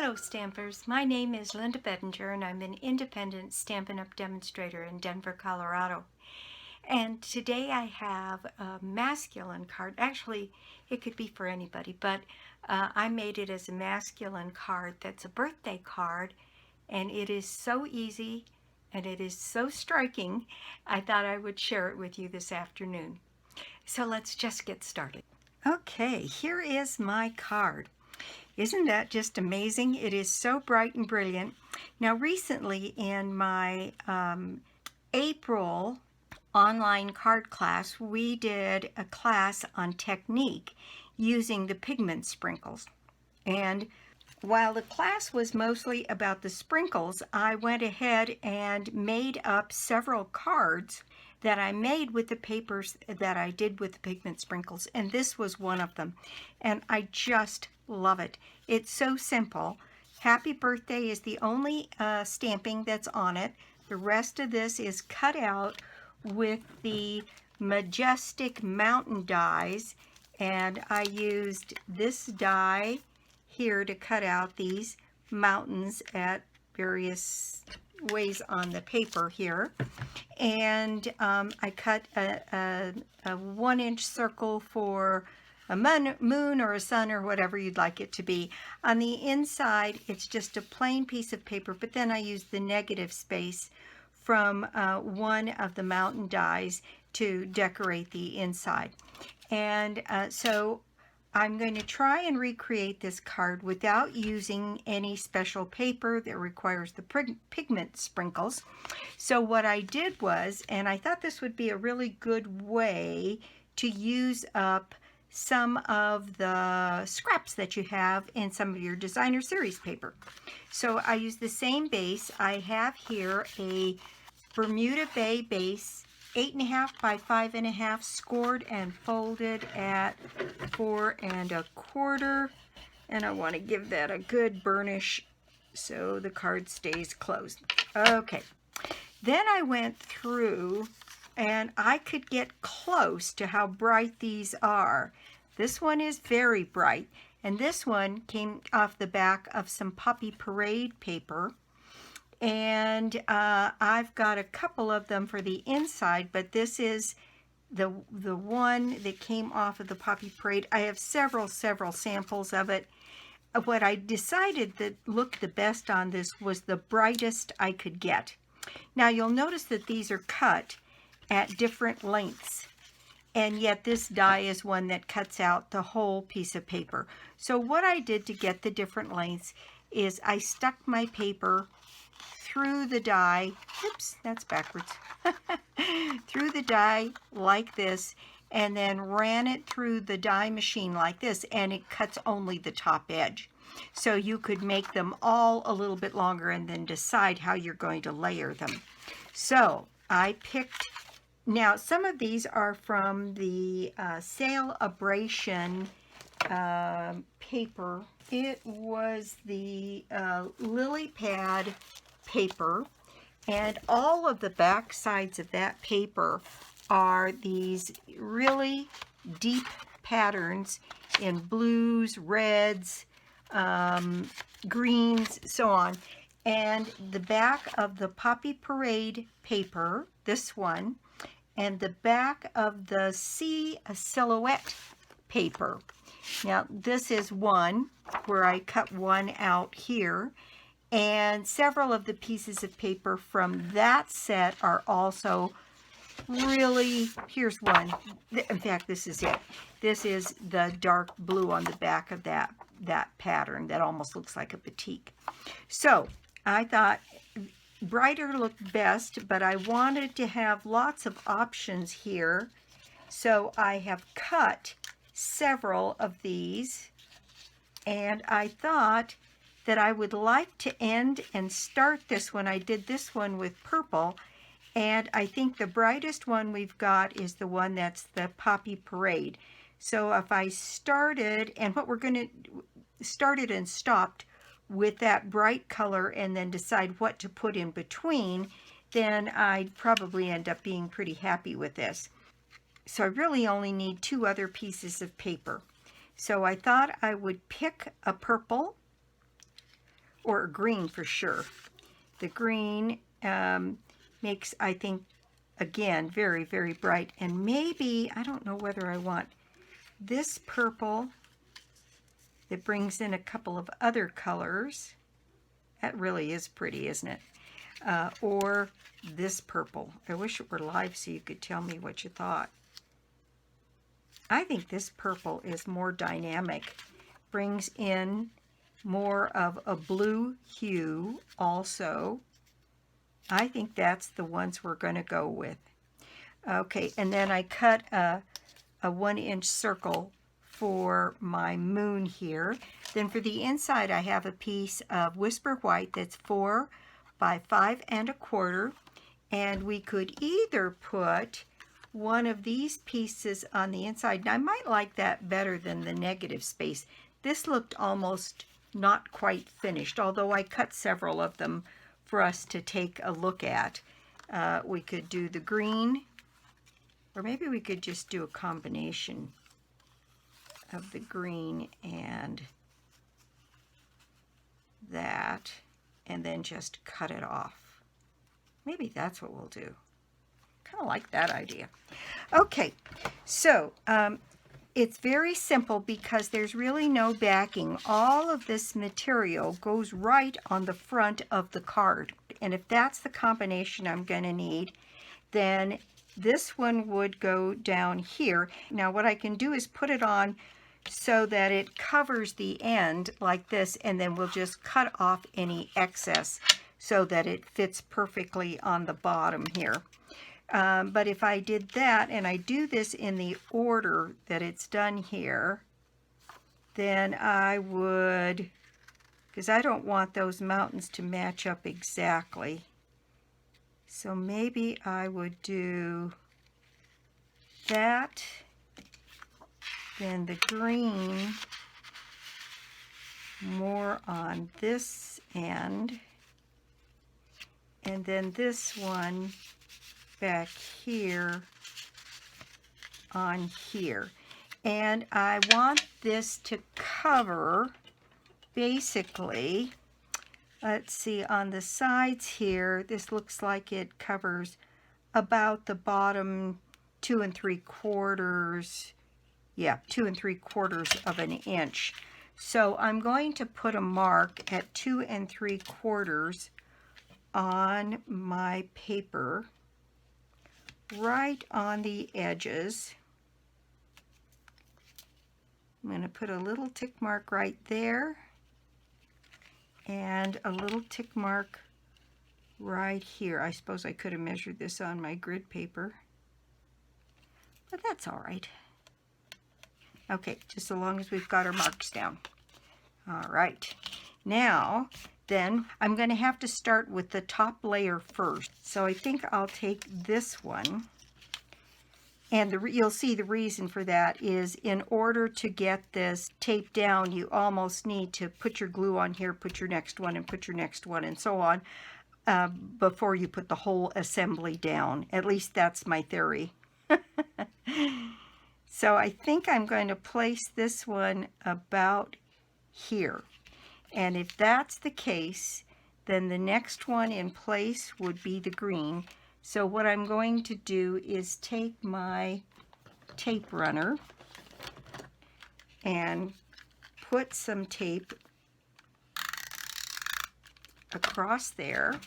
Hello Stampers, my name is Linda Bedinger and I'm an independent Stampin' Up! Demonstrator in Denver, Colorado. And today I have a masculine card. Actually, it could be for anybody, but I made it as a masculine card that's a birthday card, and it is so easy and it is so striking, I thought I would share it with you this afternoon. So let's just get started. Okay, here is my card. Isn't that just amazing? It is so bright and brilliant. Now recently in my April online card class, we did a class on technique using the pigment sprinkles. And while the class was mostly about the sprinkles, I went ahead and made up several cards that I made with the papers that I did with the pigment sprinkles, and this was one of them, and I just love it. It's so simple. Happy birthday is the only stamping that's on it. The rest of this is cut out with the Majerstic mountain dies, and I used this die here to cut out these mountains at various ways on the paper here. And I cut a 1-inch circle for a moon or a sun or whatever you'd like it to be. On the inside, it's just a plain piece of paper, but then I used the negative space from one of the mountain dies to decorate the inside. And so I'm going to try and recreate this card without using any special paper that requires the pigment sprinkles. So what I did was, and I thought this would be a really good way to use up some of the scraps that you have in some of your designer series paper. So I use the same base. I have here a Bermuda Bay base, 8.5 by 5.5, scored and folded at 4 1/4, and I want to give that a good burnish so the card stays closed. Okay, then I went through and I could get close to how bright these are. This one is very bright, and this one came off the back of some Poppy Parade paper. And I've got a couple of them for the inside, but this is the one that came off of the Poppy Parade. I have several samples of it. What I decided that looked the best on this was the brightest I could get. Now you'll notice that these are cut at different lengths, and yet this die is one that cuts out the whole piece of paper. So what I did to get the different lengths is I stuck my paper through the die, oops, that's backwards, through the die like this, and then ran it through the die machine like this, and it cuts only the top edge. So you could make them all a little bit longer and then decide how you're going to layer them. So I picked, now some of these are from the Sail Abrasion paper. It was the lily pad paper, and all of the back sides of that paper are these really deep patterns in blues, reds, greens, so on. And the back of the Poppy Parade paper, this one, and the back of the Sea Silhouette paper. Now this is one where I cut one out here, and several of the pieces of paper from that set are also really, here's one. In fact, this is it. This is the dark blue on the back of that pattern that almost looks like a batik. So I thought brighter looked best, but I wanted to have lots of options here. So I have cut several of these, and I thought that I would like to end and start this one. I did this one with purple, and I think the brightest one we've got is the one that's the Poppy Parade. So if I started, and what we're going to started and stopped with that bright color and then decide what to put in between, then I'd probably end up being pretty happy with this. So I really only need 2 other pieces of paper. So I thought I would pick a purple or green for sure. The green makes, I think, again, very, very bright. And maybe, I don't know whether I want this purple that brings in a couple of other colors. That really is pretty, isn't it? Or this purple. I wish it were live so you could tell me what you thought. I think this purple is more dynamic, brings in more of a blue hue also. I think that's the ones we're going to go with. Okay, and then I cut a 1-inch circle for my moon here. Then for the inside, I have a piece of Whisper White that's 4 by 5 1/4, and we could either put one of these pieces on the inside. Now, I might like that better than the negative space. This looked almost not quite finished, although I cut several of them for us to take a look at. We could do the green, or maybe we could just do a combination of the green and that, and then just cut it off. Maybe that's what we'll do. Kind of like that idea. Okay, so it's very simple because there's really no backing. All of this material goes right on the front of the card. And if that's the combination I'm going to need, then this one would go down here. Now what I can do is put it on so that it covers the end like this, and then we'll just cut off any excess so that it fits perfectly on the bottom here. But if I did that, and I do this in the order that it's done here, then I would, because I don't want those mountains to match up exactly. So maybe I would do that, then the green more on this end, and then this one back here on here. And I want this to cover basically, let's see, on the sides here, this looks like it covers about the bottom 2 3/4, yeah, 2 3/4 of an inch. So I'm going to put a mark at 2 3/4 on my paper, right on the edges. I'm going to put a little tick mark right there and a little tick mark right here. I suppose I could have measured this on my grid paper, but that's all right. Okay, just so long as we've got our marks down. All right, now then I'm going to have to start with the top layer first. So I think I'll take this one, and you'll see the reason for that is in order to get this taped down, you almost need to put your glue on here, put your next one, and put your next one, and so on, before you put the whole assembly down. At least that's my theory. So I think I'm going to place this one about here. And if that's the case, then the next one in place would be the green. So what I'm going to do is take my tape runner and put some tape across there,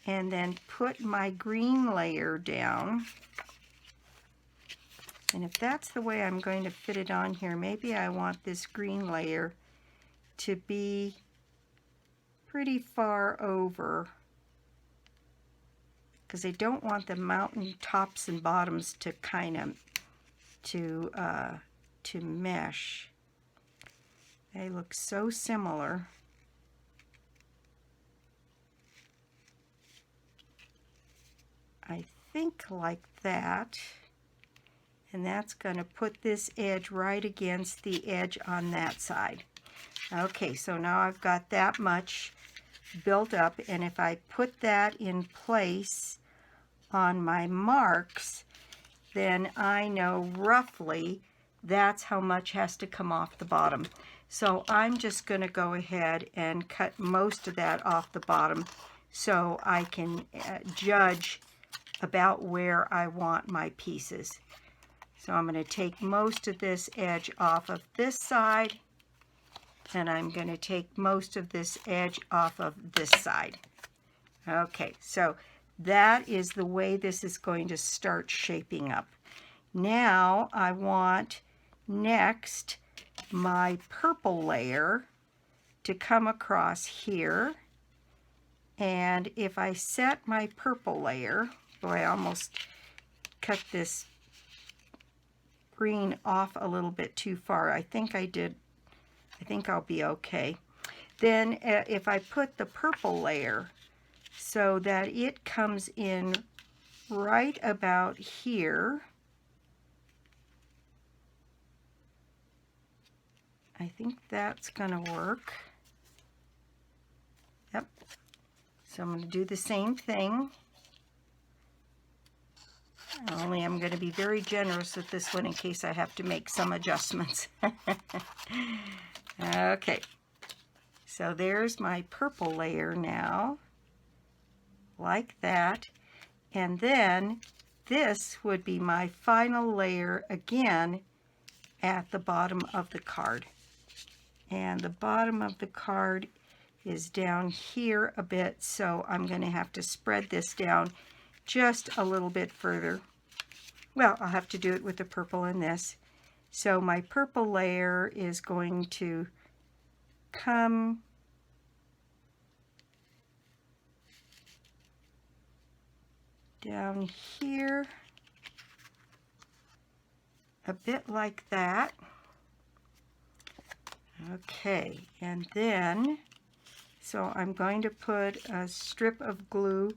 and then put my green layer down. And if that's the way I'm going to fit it on here, maybe I want this green layer to be pretty far over, because I don't want the mountain tops and bottoms to kind of to mesh. They look so similar. I think like that. And that's going to put this edge right against the edge on that side. Okay, so now I've got that much built up, and if I put that in place on my marks, then I know roughly that's how much has to come off the bottom. So I'm just going to go ahead and cut most of that off the bottom so I can judge about where I want my pieces. So I'm going to take most of this edge off of this side, and I'm going to take most of this edge off of this side. Okay, so that is the way this is going to start shaping up. Now I want next my purple layer to come across here, and if I set my purple layer, boy, I almost cut this green off a little bit too far. I think I did. I think I'll be okay. Then if I put the purple layer so that it comes in right about here, I think that's going to work. Yep. So I'm going to do the same thing. Only I'm going to be very generous with this one in case I have to make some adjustments. Okay. So there's my purple layer now, like that. And then this would be my final layer again at the bottom of the card. And the bottom of the card is down here a bit, so I'm going to have to spread this down just a little bit further. Well, I'll have to do it with the purple in this. So my purple layer is going to come down here a bit like that. Okay, and then, so I'm going to put a strip of glue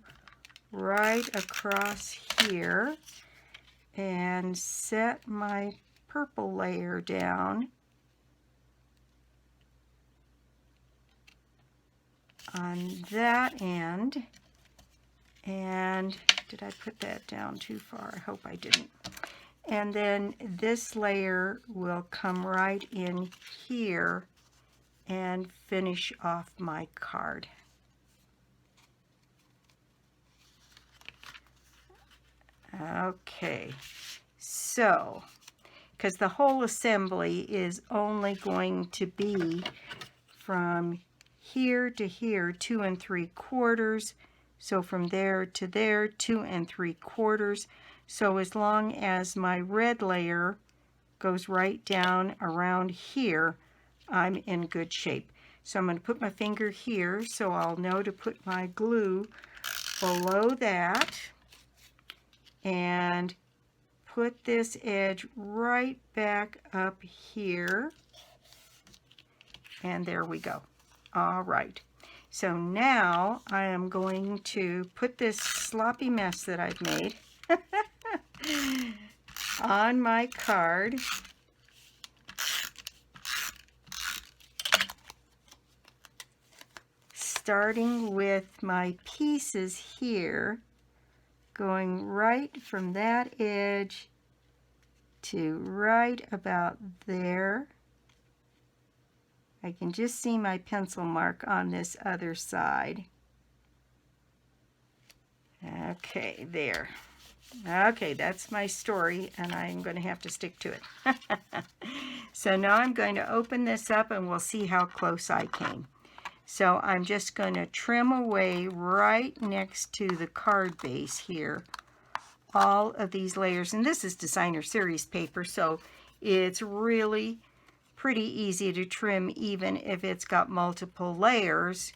right across here and set my purple layer down on that end. And did I put that down too far? I hope I didn't. And then this layer will come right in here and finish off my card. Okay, so, because the whole assembly is only going to be from here to here, 2 3/4. So from there to there, 2 3/4. So as long as my red layer goes right down around here, I'm in good shape. So I'm going to put my finger here so I'll know to put my glue below that and put this edge right back up here. And there we go. All right. So now I am going to put this sloppy mess that I've made on my card. Starting with my pieces here, going right from that edge to right about there. I can just see my pencil mark on this other side. Okay, there. Okay, that's my story, and I'm going to have to stick to it. So now I'm going to open this up, and we'll see how close I came. So I'm just going to trim away right next to the card base here all of these layers. And this is designer series paper, so it's really pretty easy to trim even if it's got multiple layers,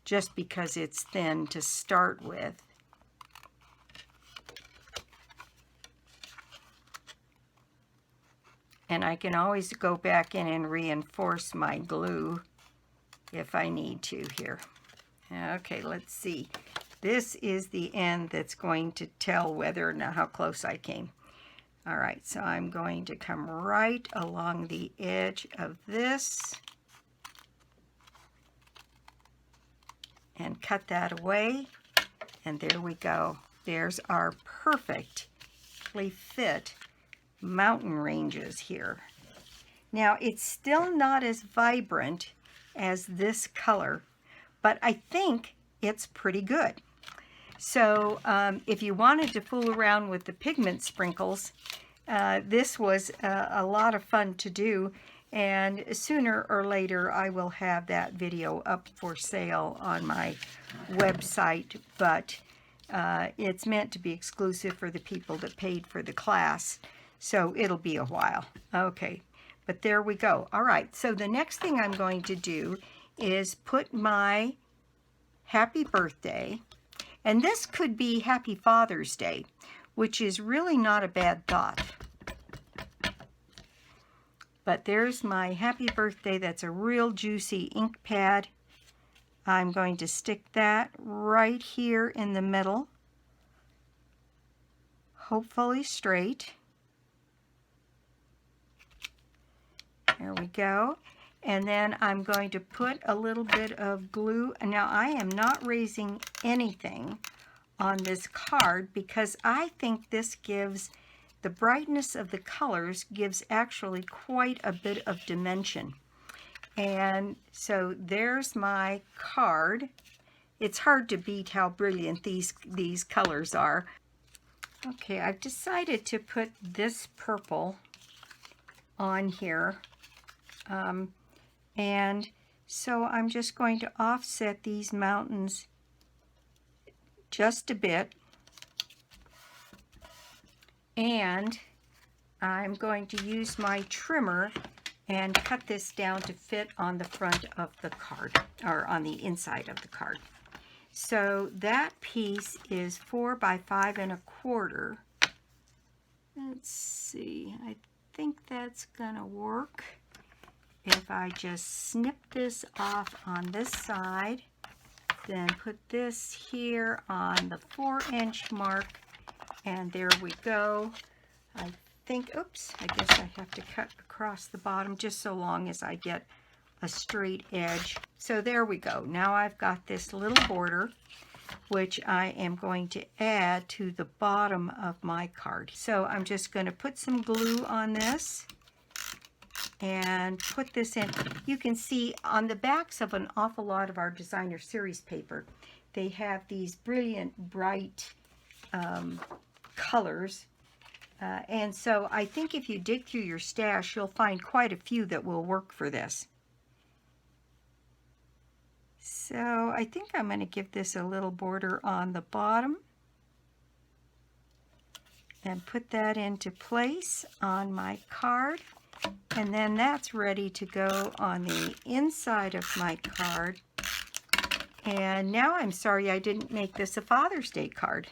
just because it's thin to start with. And I can always go back in and reinforce my glue if I need to here. Okay, let's see. This is the end that's going to tell whether or not how close I came. All right, so I'm going to come right along the edge of this and cut that away. And there we go. There's our perfectly fit mountain ranges here. Now, it's still not as vibrant as this color, but I think it's pretty good. So if you wanted to fool around with the pigment sprinkles, this was a lot of fun to do, and sooner or later I will have that video up for sale on my website, but it's meant to be exclusive for the people that paid for the class, so it'll be a while. Okay, but there we go. All right, so the next thing I'm going to do is put my happy birthday, and this could be Happy Father's Day, which is really not a bad thought. But there's my happy birthday. That's a real juicy ink pad. I'm going to stick that right here in the middle, hopefully straight. There we go. And then I'm going to put a little bit of glue. Now I am not raising anything on this card because I think this gives the brightness of the colors, gives actually quite a bit of dimension. And so there's my card. It's hard to beat how brilliant these colors are. Okay, I've decided to put this purple on here. And so I'm just going to offset these mountains just a bit. And I'm going to use my trimmer and cut this down to fit on the front of the card, or on the inside of the card. So that piece is 4 by 5 1/4. Let's see, I think that's gonna work. If I just snip this off on this side, then put this here on the 4-inch mark, and there we go. I think, oops, I guess I have to cut across the bottom just so long as I get a straight edge. So there we go. Now I've got this little border, which I am going to add to the bottom of my card. So I'm just going to put some glue on this and put this in. You can see on the backs of an awful lot of our designer series paper, they have these brilliant, bright colors. And so I think if you dig through your stash, you'll find quite a few that will work for this. So I think I'm going to give this a little border on the bottom and put that into place on my card. And then that's ready to go on the inside of my card. And now I'm sorry I didn't make this a Father's Day card.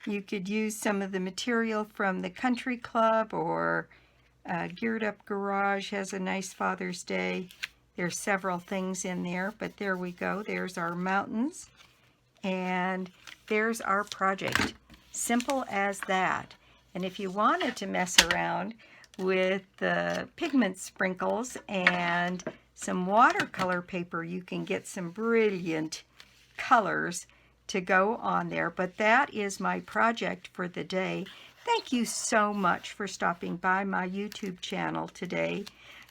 You could use some of the material from the Country Club, or Geared Up Garage has a nice Father's Day. There's several things in there, but there we go. There's our mountains, and there's our project. Simple as that. And if you wanted to mess around with the pigment sprinkles and some watercolor paper, you can get some brilliant colors to go on there. But that is my project for the day. Thank you so much for stopping by my YouTube channel today.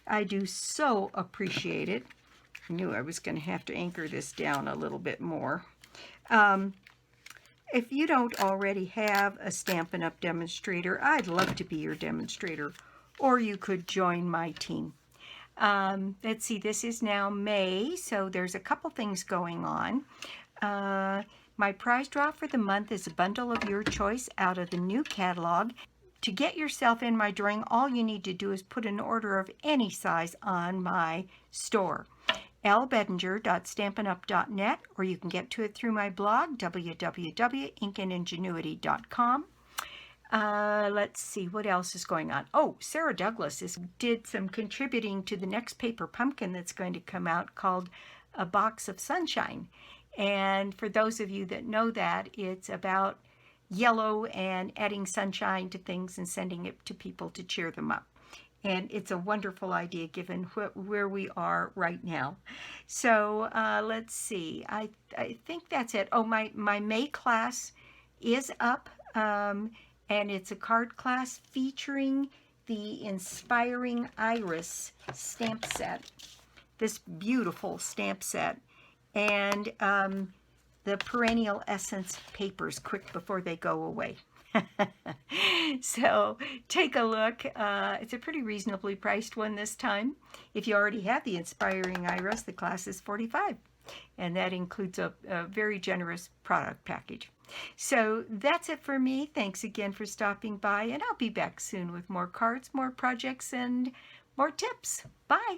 I do so appreciate it. I knew I was going to have to anchor this down a little bit more. If you don't already have a Stampin' Up! Demonstrator, I'd love to be your demonstrator, or you could join my team. Let's see, this is now May, so there's a couple things going on. My prize draw for the month is a bundle of your choice out of the new catalog. To get yourself in my drawing, all you need to do is put an order of any size on my store, lbedinger.stampinup.net, or you can get to it through my blog, www.ingenuity.com. Let's see, what else is going on? Oh, Sarah Douglas did some contributing to the next paper pumpkin that's going to come out, called A Box of Sunshine. And for those of you that know that, it's about yellow and adding sunshine to things and sending it to people to cheer them up. And it's a wonderful idea given where we are right now. So let's see, I think that's it. Oh, my May class is up, and it's a card class featuring the Inspiring Iris stamp set, this beautiful stamp set, and the Perennial Essence papers quick before they go away. So take a look. It's a pretty reasonably priced one this time. If you already have the Inspiring Iris, the class is $45, and that includes a very generous product package. So that's it for me. Thanks again for stopping by, and I'll be back soon with more cards, more projects, and more tips. Bye.